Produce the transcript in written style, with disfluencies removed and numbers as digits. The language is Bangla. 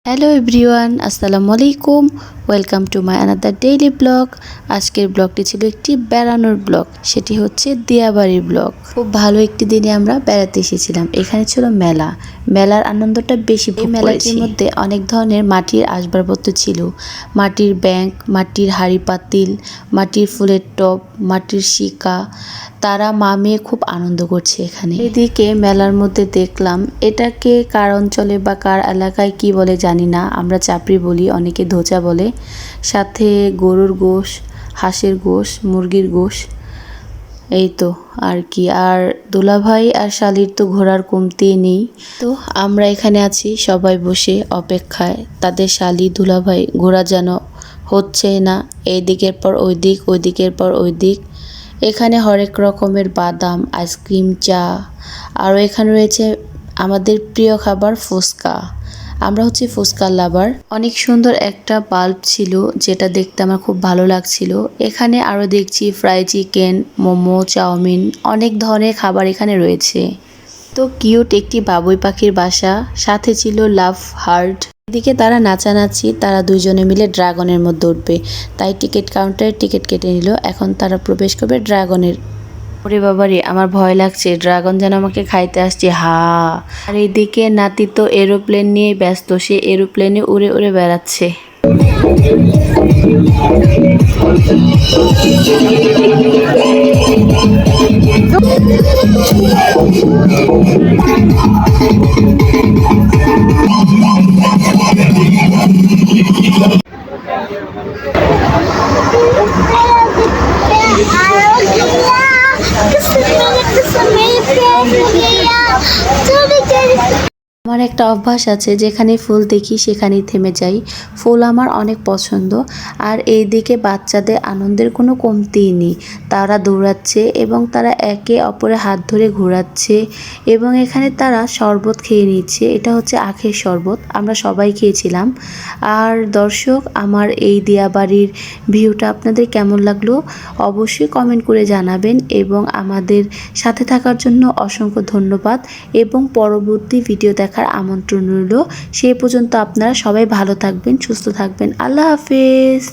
হ্যালো এভরিওয়ান, আসসালামু আলাইকুম। Welcome to my another daily blog. আজকের ব্লগটি ছিল একটি বেড়ানোর ব্লগ, সেটি হচ্ছে দিয়াবাড়ির ব্লগ। খুব ভালো একটি দিনে আমরা বেড়াতে এসেছিলাম। এখানে ছিল মেলা, মেলার আনন্দটা বেশি ভোগ করেছি। এই মেলাটির মধ্যে অনেক ধরনের মাটির আসবাবপত্র ছিল, মাটির ব্যাংক, মাটির হাঁড়ি পাতিল, মাটির ফুলের টব, মাটির শিকা। তারা মা মেয়ে খুব আনন্দ করছে এখানে। এদিকে মেলার মধ্যে দেখলাম, এটাকে কার অঞ্চলে বা কার এলাকায় কি বলে জানি না, আমরা চাপড়ি বলি, অনেকে ধোচা বলে। সাথে গরুর গোশ, হাঁসের গোশ, মুরগির গোশ, এই তো আর কি। আর দুলাভাই আর শালির তো ঘোরার কমতি নেই। তো আমরা এখানে আছি সবাই বসে অপেক্ষায়, তাদের শালি দুলাভাই ঘোরা যেন হচ্ছে না, এই দিকের পর ওই দিক, ওই দিকের পর ওই দিক। এখানে হরেক রকমের বাদাম, আইসক্রিম, চা, আরও এখানে রয়েছে আমাদের প্রিয় খাবার ফুচকা। আমরা হচ্ছে ফুচকার লাভার। অনেক সুন্দর একটা বাল্ব ছিল, যেটা দেখতে আমার খুব ভালো লাগছিল। এখানে আরও দেখছি ফ্রাই চিকেন, মোমো, চাউমিন, অনেক ধরনের খাবার এখানে রয়েছে। তো কিউট একটি বাবুই পাখির বাসা, সাথে ছিল লাভ হার্ট। এদিকে তারা নাচানাচি, তারা দুইজনে মিলে ড্রাগনের মধ্যে উঠবে, তাই টিকিট কাউন্টারে টিকিট কেটে নিল। এখন তারা প্রবেশ করবে ড্রাগনের। ওরে বাবারে, আমার ভয় লাগছে, ড্রাগন যেন আমাকে খাইতে আসছে, হা। আর এইদিকে নাতি তো এরোপ্লেন নিয়ে ব্যস্ত, সে এরোপ্লেনে উড়ে উড়ে বেড়াচ্ছে। আমার একটা অভ্যাস আছে, যেখানে ফুল দেখি সেখানেই থেমে যাই। ফুল আমার অনেক পছন্দ। আর এইদিকে বাচ্চাদের আনন্দের কোনো কমতিই নেই, তারা দৌড়াচ্ছে এবং তারা একে অপরের হাত ধরে ঘোরাচ্ছে এবং এখানে তারা শরবত খেয়ে নিচ্ছে। এটা হচ্ছে আখের শরবত, আমরা সবাই খেয়েছিলাম। আর দর্শক, আমার এই দিয়াবাড়ির ভিউটা আপনাদের কেমন লাগলো অবশ্যই কমেন্ট করে জানাবেন এবং আমাদের সাথে থাকার জন্য অসংখ্য ধন্যবাদ এবং পরবর্তী ভিডিও দেখার আমন্ত্রণ রইল। সেই পর্যন্ত আপনারা সবাই ভালো থাকবেন, সুস্থ থাকবেন। আল্লাহ হাফেজ।